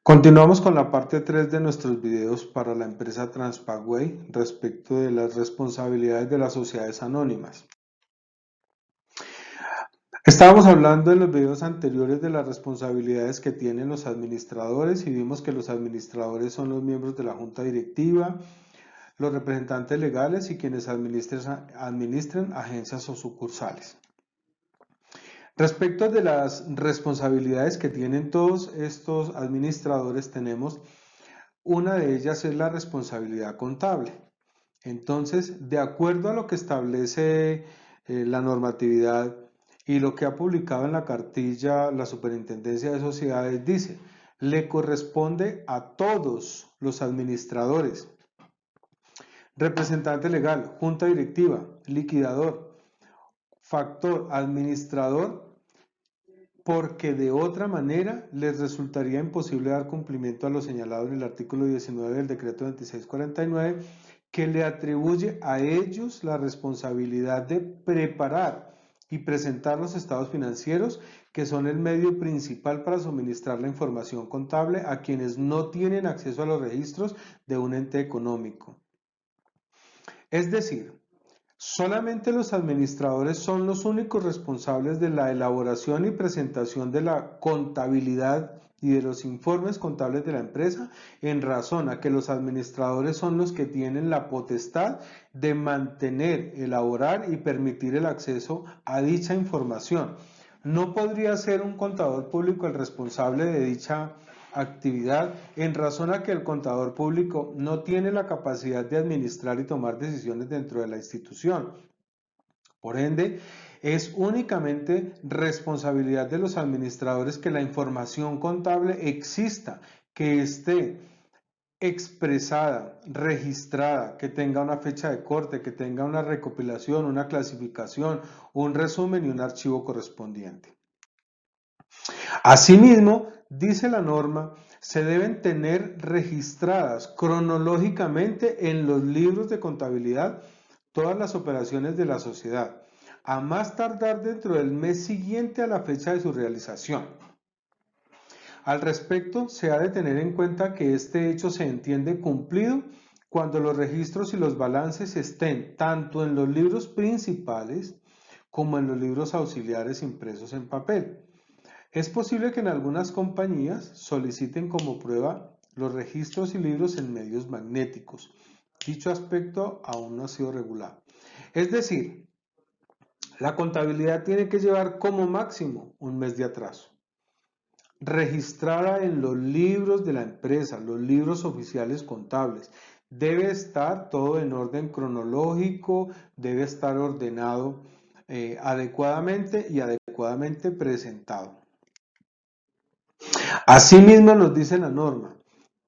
Continuamos con la parte 3 de nuestros videos para la empresa Transpagway respecto de las responsabilidades de las sociedades anónimas. Estábamos hablando en los videos anteriores de las responsabilidades que tienen los administradores y vimos que los administradores son los miembros de la junta directiva, los representantes legales y quienes administran agencias o sucursales. Respecto de las responsabilidades que tienen todos estos administradores, tenemos una de ellas es la responsabilidad contable. Entonces, de acuerdo a lo que establece la normatividad y lo que ha publicado en la cartilla la Superintendencia de Sociedades, dice, le corresponde a todos los administradores, representante legal, junta directiva, liquidador, factor, administrador, porque de otra manera les resultaría imposible dar cumplimiento a lo señalado en el artículo 19 del decreto 2649, que le atribuye a ellos la responsabilidad de preparar y presentar los estados financieros, que son el medio principal para suministrar la información contable a quienes no tienen acceso a los registros de un ente económico. Es decir, solamente los administradores son los únicos responsables de la elaboración y presentación de la contabilidad y de los informes contables de la empresa, en razón a que los administradores son los que tienen la potestad de mantener, elaborar y permitir el acceso a dicha información. No podría ser un contador público el responsable de dicha actividad, en razón a que el contador público no tiene la capacidad de administrar y tomar decisiones dentro de la institución. Por ende, es únicamente responsabilidad de los administradores que la información contable exista, que esté expresada, registrada, que tenga una fecha de corte, que tenga una recopilación, una clasificación, un resumen y un archivo correspondiente. Asimismo, dice la norma, se deben tener registradas cronológicamente en los libros de contabilidad todas las operaciones de la sociedad, a más tardar dentro del mes siguiente a la fecha de su realización. Al respecto, se ha de tener en cuenta que este hecho se entiende cumplido cuando los registros y los balances estén tanto en los libros principales como en los libros auxiliares impresos en papel. Es posible que en algunas compañías soliciten como prueba los registros y libros en medios magnéticos. Dicho aspecto aún no ha sido regulado. Es decir, la contabilidad tiene que llevar como máximo un mes de atraso. Registrada en los libros de la empresa, los libros oficiales contables. Debe estar todo en orden cronológico, debe estar ordenado adecuadamente y adecuadamente presentado. Asimismo nos dice la norma,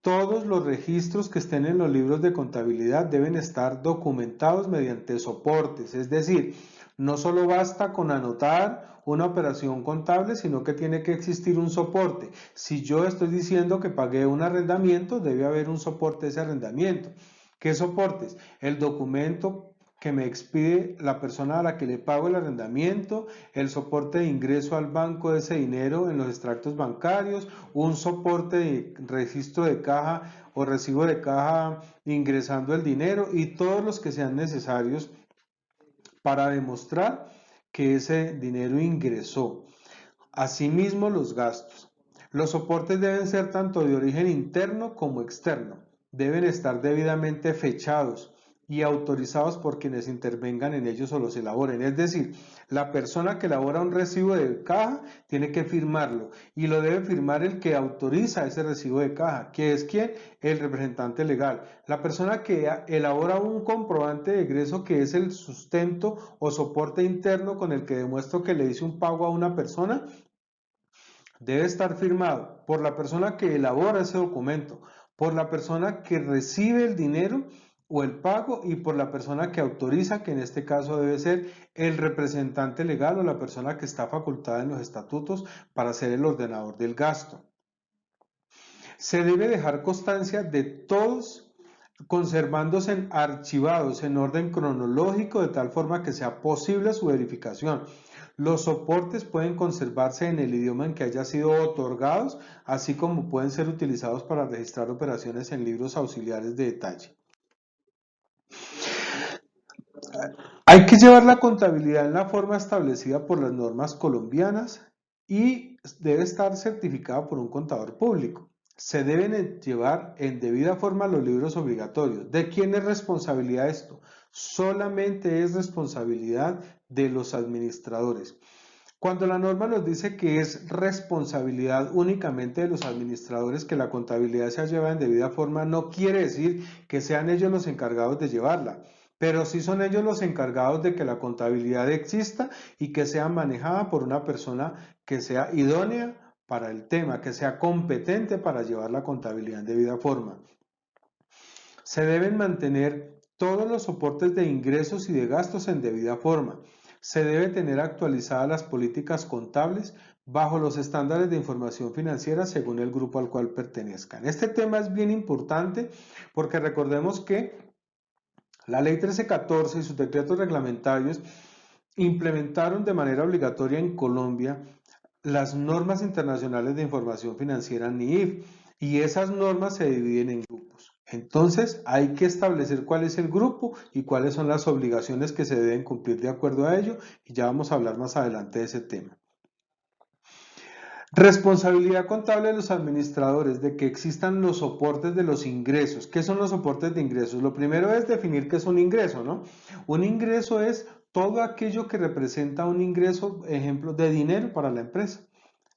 todos los registros que estén en los libros de contabilidad deben estar documentados mediante soportes, es decir, no solo basta con anotar una operación contable, sino que tiene que existir un soporte. Si yo estoy diciendo que pagué un arrendamiento, debe haber un soporte de ese arrendamiento. ¿Qué soportes? El documento que me expide la persona a la que le pago el arrendamiento, el soporte de ingreso al banco de ese dinero en los extractos bancarios, un soporte de registro de caja o recibo de caja ingresando el dinero y todos los que sean necesarios para demostrar que ese dinero ingresó. Asimismo, los gastos. Los soportes deben ser tanto de origen interno como externo. Deben estar debidamente fechados y autorizados por quienes intervengan en ellos o los elaboren. Es decir, la persona que elabora un recibo de caja tiene que firmarlo y lo debe firmar el que autoriza ese recibo de caja, que es ¿quién? El representante legal. La persona que elabora un comprobante de egreso, que es el sustento o soporte interno con el que demuestro que le hice un pago a una persona, debe estar firmado por la persona que elabora ese documento, por la persona que recibe el dinero o el pago y por la persona que autoriza, que en este caso debe ser el representante legal o la persona que está facultada en los estatutos para ser el ordenador del gasto. Se debe dejar constancia de todos, conservándose archivados en orden cronológico de tal forma que sea posible su verificación. Los soportes pueden conservarse en el idioma en que haya sido otorgados, así como pueden ser utilizados para registrar operaciones en libros auxiliares de detalle. Hay que llevar la contabilidad en la forma establecida por las normas colombianas y debe estar certificada por un contador público. Se deben llevar en debida forma los libros obligatorios. ¿De quién es responsabilidad esto? Solamente es responsabilidad de los administradores. Cuando la norma nos dice que es responsabilidad únicamente de los administradores que la contabilidad se lleva en debida forma, no quiere decir que sean ellos los encargados de llevarla, pero sí son ellos los encargados de que la contabilidad exista y que sea manejada por una persona que sea idónea para el tema, que sea competente para llevar la contabilidad en debida forma. Se deben mantener todos los soportes de ingresos y de gastos en debida forma. Se debe tener actualizadas las políticas contables bajo los estándares de información financiera según el grupo al cual pertenezcan. Este tema es bien importante porque recordemos que la Ley 1314 y sus decretos reglamentarios implementaron de manera obligatoria en Colombia las normas internacionales de información financiera NIIF y esas normas se dividen en grupos. Entonces hay que establecer cuál es el grupo y cuáles son las obligaciones que se deben cumplir de acuerdo a ello y ya vamos a hablar más adelante de ese tema. Responsabilidad contable de los administradores de que existan los soportes de los ingresos. ¿Qué son los soportes de ingresos? Lo primero es definir qué es un ingreso, ¿no? Un ingreso es todo aquello que representa un ingreso, ejemplo, de dinero para la empresa.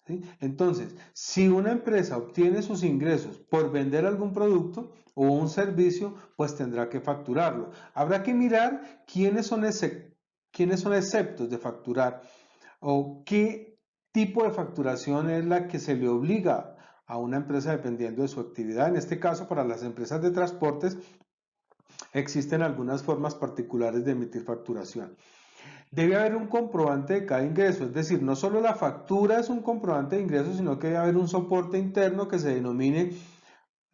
¿Sí? Entonces, si una empresa obtiene sus ingresos por vender algún producto o un servicio, pues tendrá que facturarlo. Habrá que mirar quiénes son exceptos de facturar o qué tipo de facturación es la que se le obliga a una empresa dependiendo de su actividad. En este caso, para las empresas de transportes, existen algunas formas particulares de emitir facturación. Debe haber un comprobante de cada ingreso, es decir, no solo la factura es un comprobante de ingreso, sino que debe haber un soporte interno que se denomine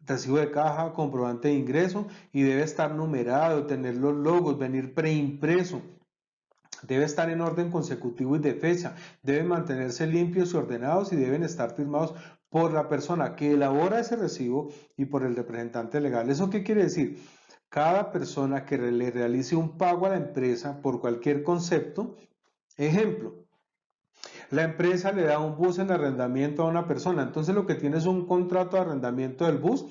recibo de caja, comprobante de ingreso y debe estar numerado, tener los logos, venir preimpreso. Debe estar en orden consecutivo y de fecha, deben mantenerse limpios y ordenados y deben estar firmados por la persona que elabora ese recibo y por el representante legal. ¿Eso qué quiere decir? Cada persona que le realice un pago a la empresa por cualquier concepto, ejemplo, la empresa le da un bus en arrendamiento a una persona, entonces lo que tiene es un contrato de arrendamiento del bus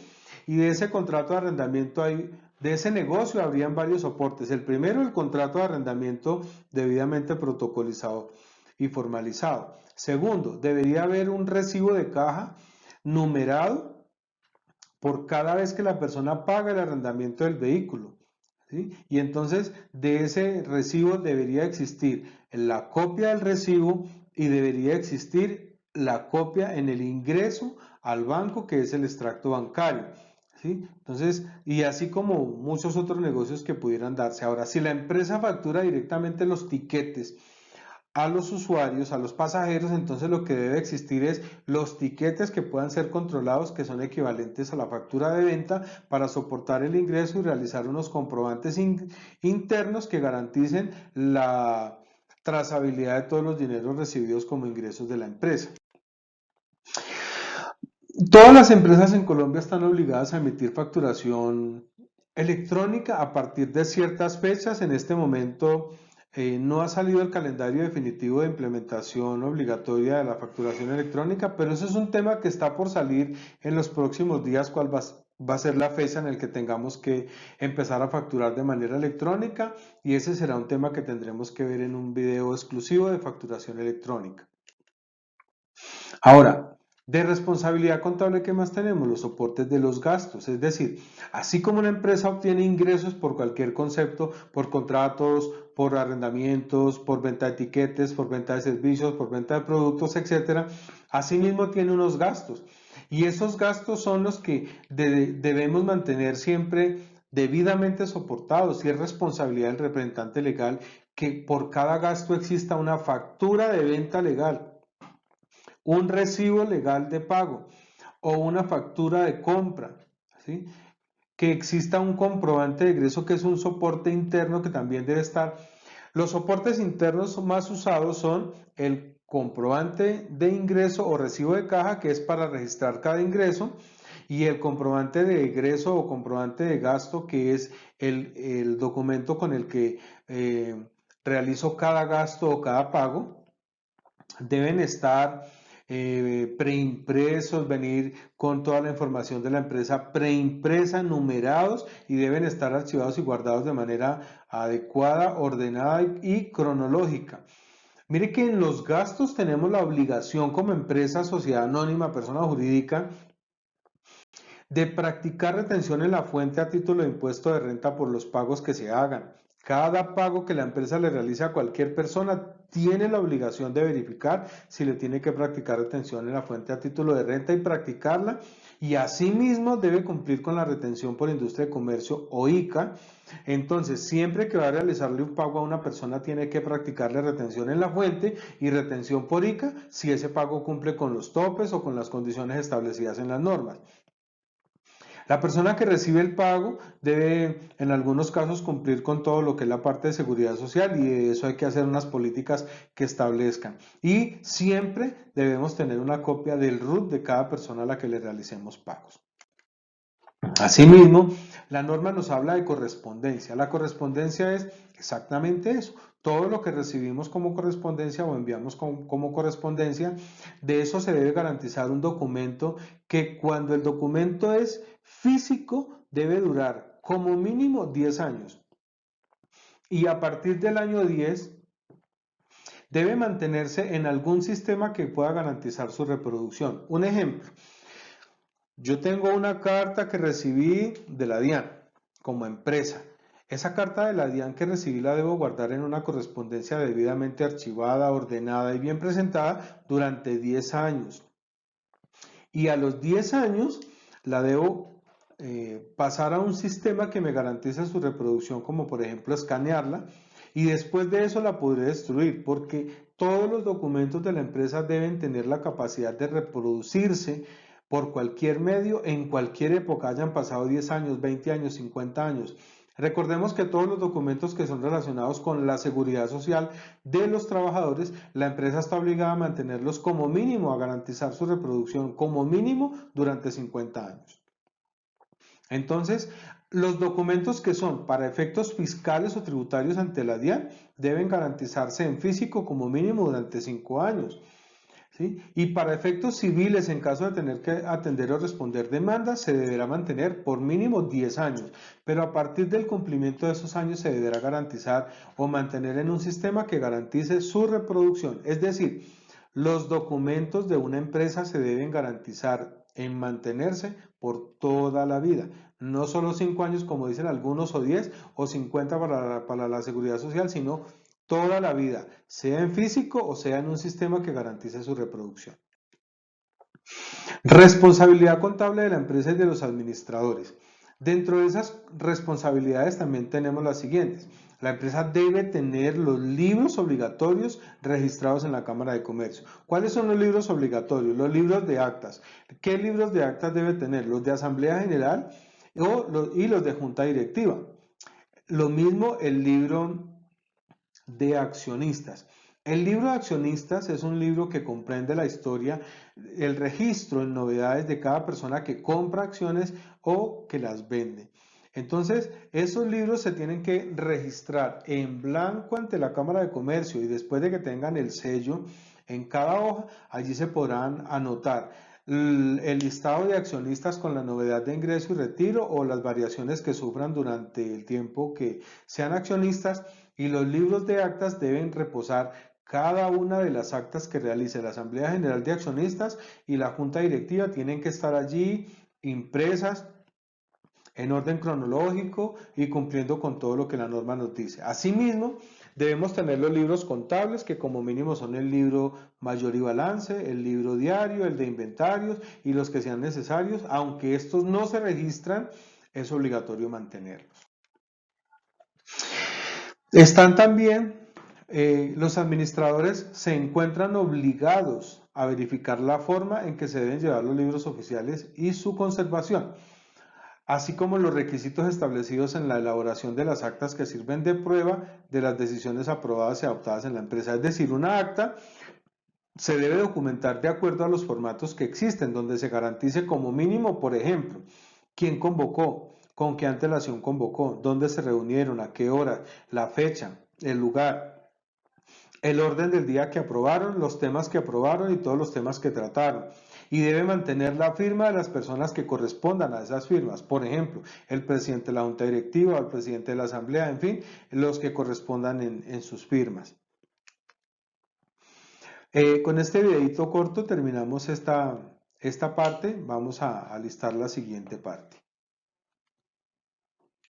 y de ese contrato de arrendamiento de ese negocio habrían varios soportes. El primero, el contrato de arrendamiento debidamente protocolizado y formalizado. Segundo, debería haber un recibo de caja numerado por cada vez que la persona paga el arrendamiento del vehículo. ¿Sí? Y entonces de ese recibo debería existir la copia del recibo y debería existir la copia en el ingreso al banco, que es el extracto bancario. ¿Sí? Entonces, y así como muchos otros negocios que pudieran darse. Ahora, si la empresa factura directamente los tiquetes a los usuarios, a los pasajeros, entonces lo que debe existir es los tiquetes que puedan ser controlados, que son equivalentes a la factura de venta, para soportar el ingreso y realizar unos comprobantes internos que garanticen la trazabilidad de todos los dineros recibidos como ingresos de la empresa. Todas las empresas en Colombia están obligadas a emitir facturación electrónica a partir de ciertas fechas. En este momento no ha salido el calendario definitivo de implementación obligatoria de la facturación electrónica, pero eso es un tema que está por salir en los próximos días, cuál va a ser la fecha en el que tengamos que empezar a facturar de manera electrónica, y ese será un tema que tendremos que ver en un video exclusivo de facturación electrónica. Ahora, de responsabilidad contable, ¿qué más tenemos? Los soportes de los gastos, es decir, así como una empresa obtiene ingresos por cualquier concepto, por contratos, por arrendamientos, por venta de etiquetes, por venta de servicios, por venta de productos, etcétera, asimismo tiene unos gastos. Y esos gastos son los que debemos mantener siempre debidamente soportados, y es responsabilidad del representante legal que por cada gasto exista una factura de venta legal, un recibo legal de pago o una factura de compra, ¿sí? Que exista un comprobante de egreso, que es un soporte interno que también debe estar Los soportes internos más usados son el comprobante de ingreso o recibo de caja, que es para registrar cada ingreso, y el comprobante de egreso o comprobante de gasto, que es el documento con el que realizo cada gasto o cada pago. Deben estar preimpresos, venir con toda la información de la empresa preimpresa, numerados, y deben estar archivados y guardados de manera adecuada, ordenada y cronológica. Mire que en los gastos tenemos la obligación como empresa, sociedad anónima, persona jurídica, de practicar retención en la fuente a título de impuesto de renta por los pagos que se hagan. Cada pago que la empresa le realice a cualquier persona tiene la obligación de verificar si le tiene que practicar retención en la fuente a título de renta y practicarla, y asimismo debe cumplir con la retención por industria de comercio o ICA. Entonces, siempre que va a realizarle un pago a una persona, tiene que practicarle retención en la fuente y retención por ICA si ese pago cumple con los topes o con las condiciones establecidas en las normas. La persona que recibe el pago debe en algunos casos cumplir con todo lo que es la parte de seguridad social, y de eso hay que hacer unas políticas que establezcan. Y siempre debemos tener una copia del RUT de cada persona a la que le realicemos pagos. Asimismo, la norma nos habla de correspondencia. La correspondencia es exactamente eso. Todo lo que recibimos como correspondencia o enviamos como correspondencia, de eso se debe garantizar un documento que, cuando el documento es físico, debe durar como mínimo 10 años. Y a partir del año 10 debe mantenerse en algún sistema que pueda garantizar su reproducción. Un ejemplo: yo tengo una carta que recibí de la DIAN como empresa. Esa carta de la DIAN que recibí la debo guardar en una correspondencia debidamente archivada, ordenada y bien presentada durante 10 años. Y a los 10 años la debo pasar a un sistema que me garantice su reproducción, como por ejemplo escanearla, y después de eso la podré destruir, porque todos los documentos de la empresa deben tener la capacidad de reproducirse por cualquier medio en cualquier época, hayan pasado 10 años, 20 años, 50 años. Recordemos que todos los documentos que son relacionados con la seguridad social de los trabajadores, la empresa está obligada a mantenerlos como mínimo, a garantizar su reproducción como mínimo durante 50 años. Entonces, los documentos que son para efectos fiscales o tributarios ante la DIAN deben garantizarse en físico como mínimo durante 5 años. ¿Sí? Y para efectos civiles, en caso de tener que atender o responder demandas, se deberá mantener por mínimo 10 años, pero a partir del cumplimiento de esos años se deberá garantizar o mantener en un sistema que garantice su reproducción. Es decir, los documentos de una empresa se deben garantizar en mantenerse por toda la vida, no solo 5 años como dicen algunos, o 10 o 50 para la seguridad social, sino toda la vida, sea en físico o sea en un sistema que garantice su reproducción. Responsabilidad contable de la empresa y de los administradores. Dentro de esas responsabilidades también tenemos las siguientes. La empresa debe tener los libros obligatorios registrados en la Cámara de Comercio. ¿Cuáles son los libros obligatorios? Los libros de actas. ¿Qué libros de actas debe tener? Los de Asamblea General y los de Junta Directiva. Lo mismo el libro de accionistas. El libro de accionistas es un libro que comprende la historia, el registro en novedades de cada persona que compra acciones o que las vende. Entonces, esos libros se tienen que registrar en blanco ante la Cámara de Comercio, y después de que tengan el sello en cada hoja, allí se podrán anotar el listado de accionistas con la novedad de ingreso y retiro o las variaciones que sufran durante el tiempo que sean accionistas, y los libros de actas deben reposar cada una de las actas que realice la Asamblea General de Accionistas y la Junta Directiva. Tienen que estar allí impresas en orden cronológico y cumpliendo con todo lo que la norma nos dice. Asimismo, debemos tener los libros contables, que como mínimo son el libro mayor y balance, el libro diario, el de inventarios y los que sean necesarios. Aunque estos no se registran, es obligatorio mantenerlos. Están también los administradores se encuentran obligados a verificar la forma en que se deben llevar los libros oficiales y su conservación. así como los requisitos establecidos en la elaboración de las actas que sirven de prueba de las decisiones aprobadas y adoptadas en la empresa. Es decir, una acta se debe documentar de acuerdo a los formatos que existen, donde se garantice como mínimo, por ejemplo, quién convocó, con qué antelación convocó, dónde se reunieron, a qué hora, la fecha, el lugar, el orden del día que aprobaron, los temas que aprobaron y todos los temas que trataron. Y debe mantener la firma de las personas que correspondan a esas firmas. Por ejemplo, el presidente de la Junta Directiva, el presidente de la Asamblea, en fin, los que correspondan en sus firmas. Con este videito corto terminamos esta parte. Vamos a listar la siguiente parte.